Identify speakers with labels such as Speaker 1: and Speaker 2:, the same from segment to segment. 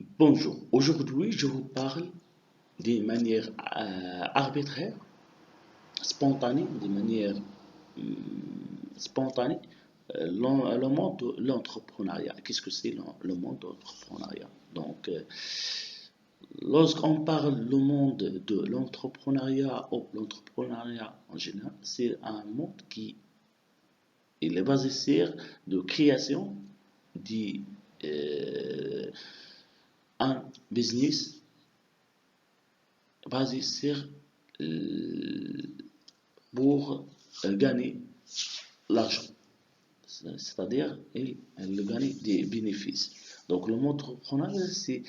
Speaker 1: Bonjour, aujourd'hui je vous parle d'une manière arbitraire, spontanée, d'une manière spontanée, le monde de l'entrepreneuriat. Qu'est-ce que c'est le monde de l'entrepreneuriat? Donc, lorsqu'on parle du monde de l'entrepreneuriat ou l'entrepreneuriat en général, c'est un monde qui il est basé sur de création d'un un business basé sur euh, pour gagner l'argent, c'est-à-dire gagner des bénéfices. Donc le monde entrepreneurial, c'est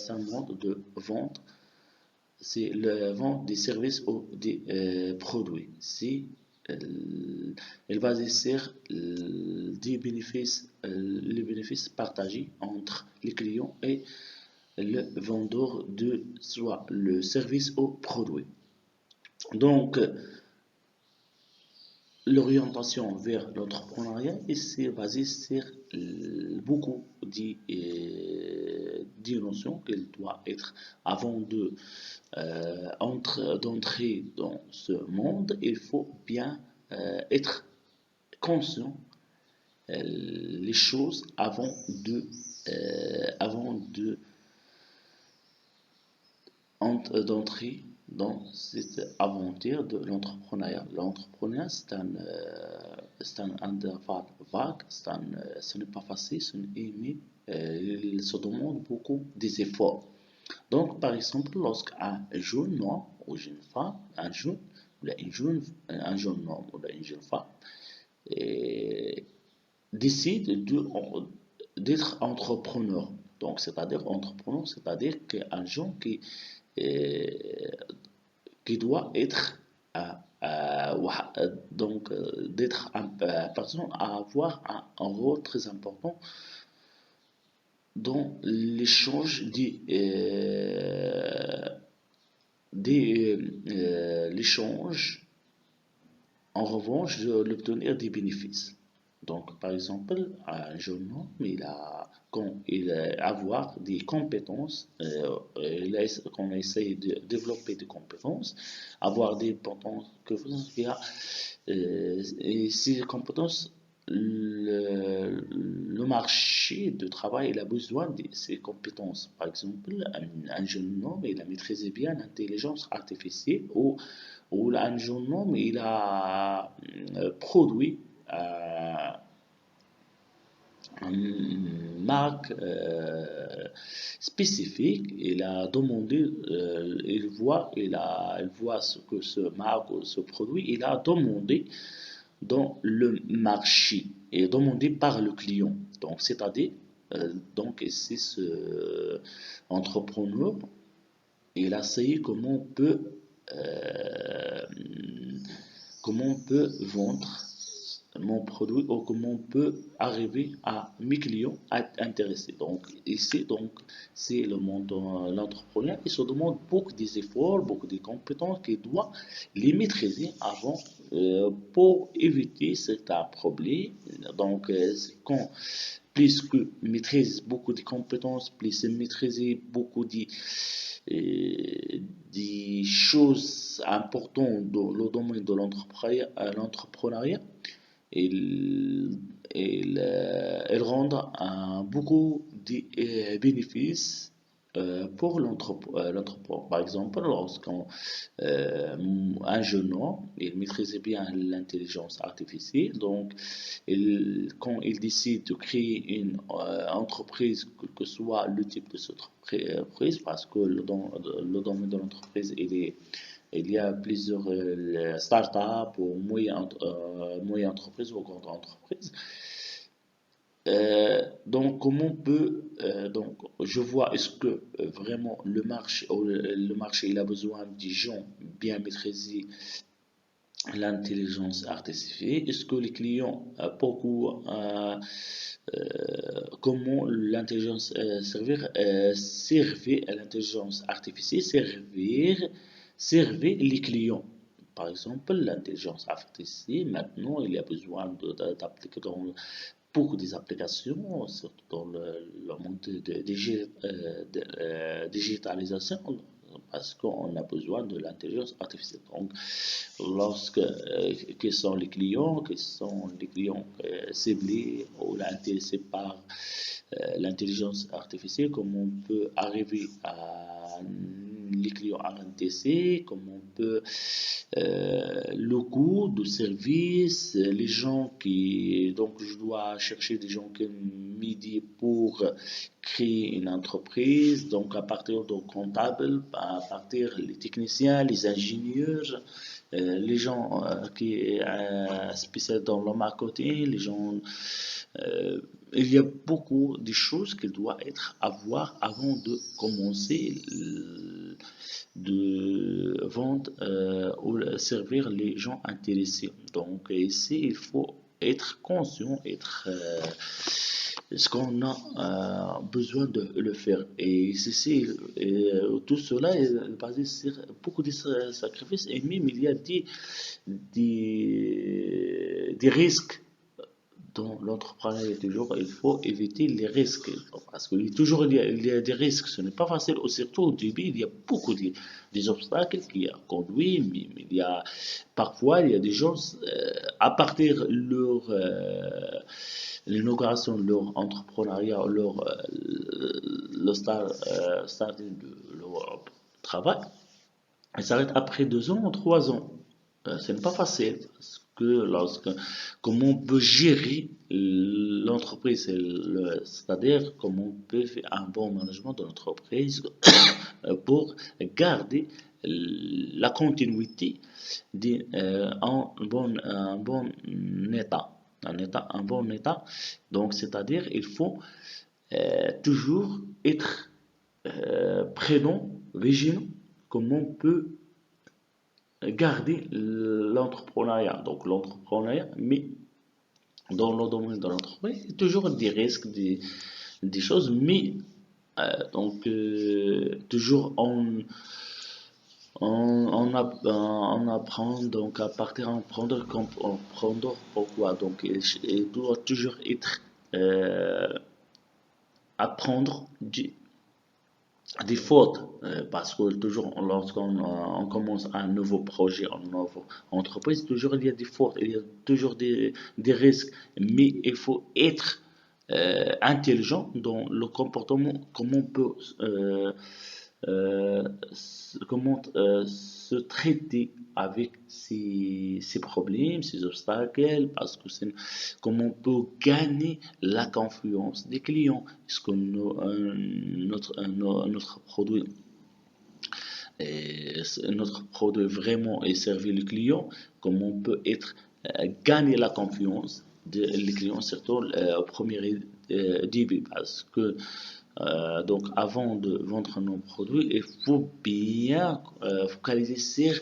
Speaker 1: un monde de vente, c'est le vente des services ou des produits. Elle basé sur des bénéfices, les bénéfices partagés entre les clients et le vendeur de soit le service ou produit. Donc, l'orientation vers l'entrepreneuriat c'est basé sur beaucoup de notions qu'elle doit être avant d'entrer dans ce monde. Il faut bien être conscient les choses avant d'entrer dans cette aventure de l'entrepreneuriat. L'entrepreneuriat, c'est un intervalle vague, ce n'est pas facile, il se demande beaucoup des efforts. Donc, par exemple, lorsqu'un jeune homme ou une femme, un jeune homme ou une jeune femme, et décide d'être entrepreneur. Donc, c'est-à-dire entrepreneur, c'est-à-dire qu'un jeune euh, qui doit être d'être une personne à avoir un rôle très important dans l'échange l'échange en revanche de l'obtenir des bénéfices. Donc, par exemple, un jeune homme, quand il a avoir des compétences, quand on essaie de développer des compétences, avoir des compétences et ces compétences, le marché de travail, il a besoin de ces compétences. Par exemple, un jeune homme, il a maîtrisé bien l'intelligence artificielle ou un jeune homme, il a produit une marque spécifique. Il a demandé, il voit ce que ce marque ou ce produit, il a demandé dans le marché et demandé par le client. Donc, c'est-à-dire, c'est ce entrepreneur, il a essayé euh, comment on peut vendre mon produit ou comment on peut arriver à mes clients à être intéressés. Donc, ici, c'est le monde de l'entrepreneuriat. Il se demande beaucoup des efforts, beaucoup de compétences qu'il doit les maîtriser avant pour éviter certains problèmes. Donc, quand plus que maîtrise beaucoup de compétences, plus maîtriser beaucoup des choses importantes dans le domaine de l'entrepreneuriat, ils rendent beaucoup de bénéfices pour l'entrepreneur. Par exemple, lorsqu'un un jeune homme, il maîtrisait bien l'intelligence artificielle, donc quand il décide de créer une entreprise, quel que soit le type de cette entreprise, parce que le domaine de l'entreprise, il y a plusieurs startups ou moyennes entreprises ou grandes entreprises. Donc, comment on peut, je vois, est-ce que vraiment le marché, il a besoin des gens bien maîtrisés l'intelligence artificielle? Est-ce que les clients, comment l'intelligence servir à l'intelligence artificielle, servir les clients? par exemple, l'intelligence artificielle. Maintenant, il y a besoin d'appliquer dans beaucoup des applications, surtout dans le monde de digitalisation, parce qu'on a besoin de l'intelligence artificielle. Donc, quels sont les clients ciblés ou intéressés par l'intelligence artificielle, comment on peut arriver à les clients RNTC, comment on peut le coût du service, les gens qui donc je dois chercher des gens qui m'aident pour créer une entreprise, donc à partir de comptables, à partir les techniciens, les ingénieurs, les gens qui spécialisés dans le marketing, les gens il y a beaucoup de choses qu'il doit être à voir avant de commencer de vendre ou servir les gens intéressés. Donc ici, il faut être conscient, être ce qu'on a besoin de le faire. Et ceci, tout cela est basé sur beaucoup de sacrifices et même il y a des risques dans l'entrepreneuriat. Toujours, il faut éviter les risques parce que toujours il y a des risques. Ce n'est pas facile, surtout au début. Il y a beaucoup des obstacles qui a conduit, mais il y a parfois il y a des gens à partir de l'inauguration de leur entrepreneuriat, le starting de leur travail, ils s'arrêtent après 2 ans ou 3 ans. Ce n'est pas facile parce que comment on peut gérer l'entreprise, c'est-à-dire comment on peut faire un bon management de l'entreprise pour garder la continuité en bon état. Un bon état. Donc, c'est-à-dire, il faut toujours être prudent, vigilant, comment on peut garder l'entrepreneuriat. Donc l'entrepreneuriat, mais dans le domaine de l'entreprise, il y a toujours des risques, des choses, mais toujours on apprend donc à partir en prendre pourquoi. Donc il doit toujours être apprendre des fautes, parce que toujours lorsqu'on on commence un nouveau projet, une nouvelle entreprise, toujours il y a des fautes, il y a toujours des risques, mais il faut être intelligent dans le comportement, comment on peut comment se traiter avec ces problèmes, ces obstacles, parce que c'est comment on peut gagner la confiance des clients. Est-ce que notre produit notre produit vraiment est servi le client, comment on peut être gagner la confiance des clients, surtout au premier début, parce que donc avant de vendre nos produits, il faut bien focaliser sur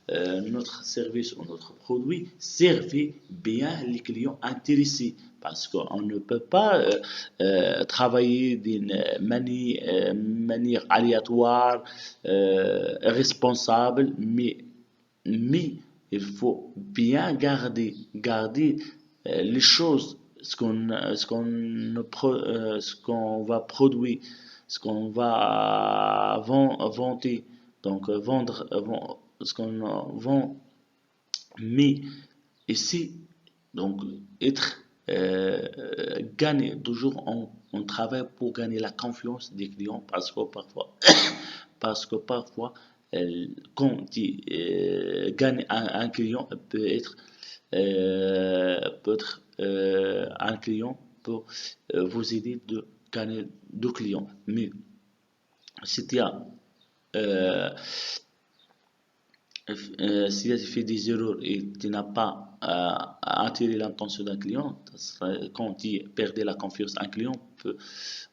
Speaker 1: notre service ou notre produit, servir bien les clients intéressés. Parce qu'on ne peut pas travailler d'une manière aléatoire, responsable, mais il faut bien garder les choses, ce qu'on va produire, ce qu'on va vanter, donc vendre, ce qu'on vend, mais ici, donc être gagner toujours on travaille pour gagner la confiance des clients parce que parfois quand tu gagnes un client un client peut vous aider de gagner 2 clients, mais si tu as si tu fais des erreurs et tu n'as pas attiré l'attention d'un client, quand tu perds la confiance d'un client,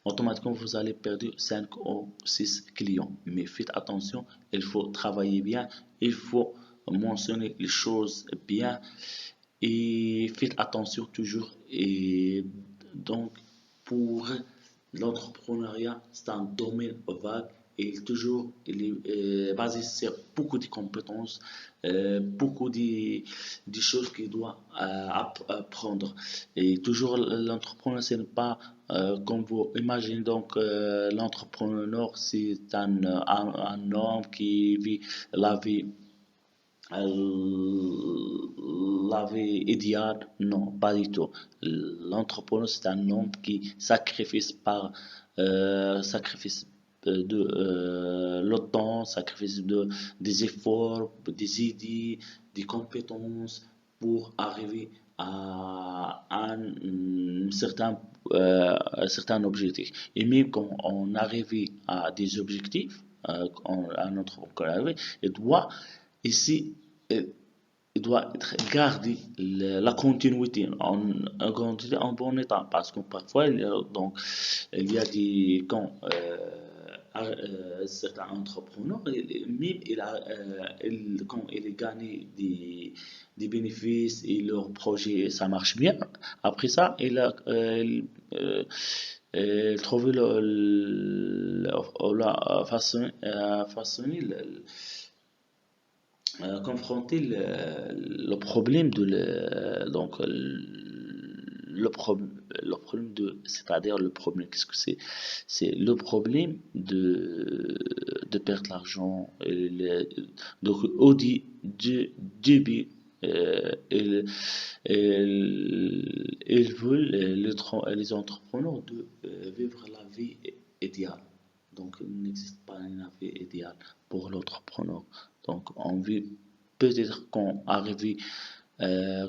Speaker 1: automatiquement vous allez perdre 5 ou 6 clients. Mais faites attention, il faut travailler bien, il faut mentionner les choses bien et faites attention toujours. Et donc, pour l'entrepreneuriat, c'est un domaine vague. il est basé sur beaucoup de compétences, beaucoup de choses qu'il doit apprendre. Et toujours l'entrepreneur, ce n'est pas comme vous imaginez. Donc l'entrepreneur, c'est un homme qui vit la vie la vie idéale. Non, pas du tout. L'entrepreneur, c'est un homme qui sacrifice le temps, sacrifice des efforts, des idées, des compétences pour arriver à un certain objectif. Et même quand on arrive à des objectifs, à notre il doit ici, euh, il doit être gardé la continuité en bon état, parce que parfois il y a des quand certains entrepreneurs, même quand il a gagné des bénéfices et leur projet ça marche bien, après ça il trouve la façon confronter le problème le problème c'est-à-dire le problème, qu'est-ce que c'est? C'est le problème de perdre l'argent. Donc, du début, ils veulent, les entrepreneurs, de vivre la vie idéale. Donc, il n'existe pas une vie idéale pour l'entrepreneur. Donc, on veut peut-être qu'on arrive,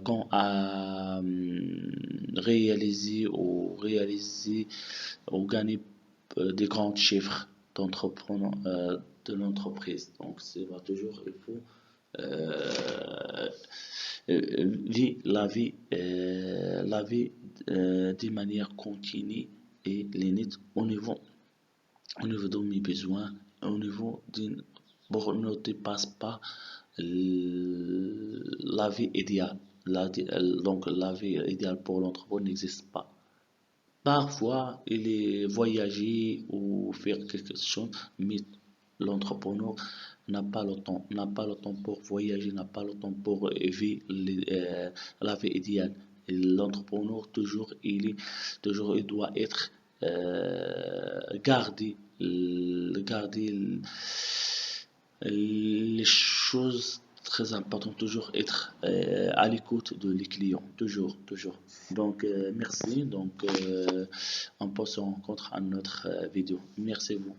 Speaker 1: qu'on a réalisé ou gagné des grands chiffres d'entrepreneur, de l'entreprise. Donc, c'est pas toujours, il faut euh, vivre la vie de manière continue et limite au niveau de mes besoins, au niveau d'une, pour ne dépasse pas la vie idéale. Donc la vie idéale pour l'entrepreneur n'existe pas. Parfois, il est voyager ou faire quelque chose, mais l'entrepreneur n'a pas le temps pour voyager, n'a pas le temps pour vivre la vie idéale. Et l'entrepreneur, il doit être garder les choses très importantes, toujours être à l'écoute de les clients, toujours, toujours. Donc, merci. Donc, on peut se rencontrer à notre vidéo. Merci à vous.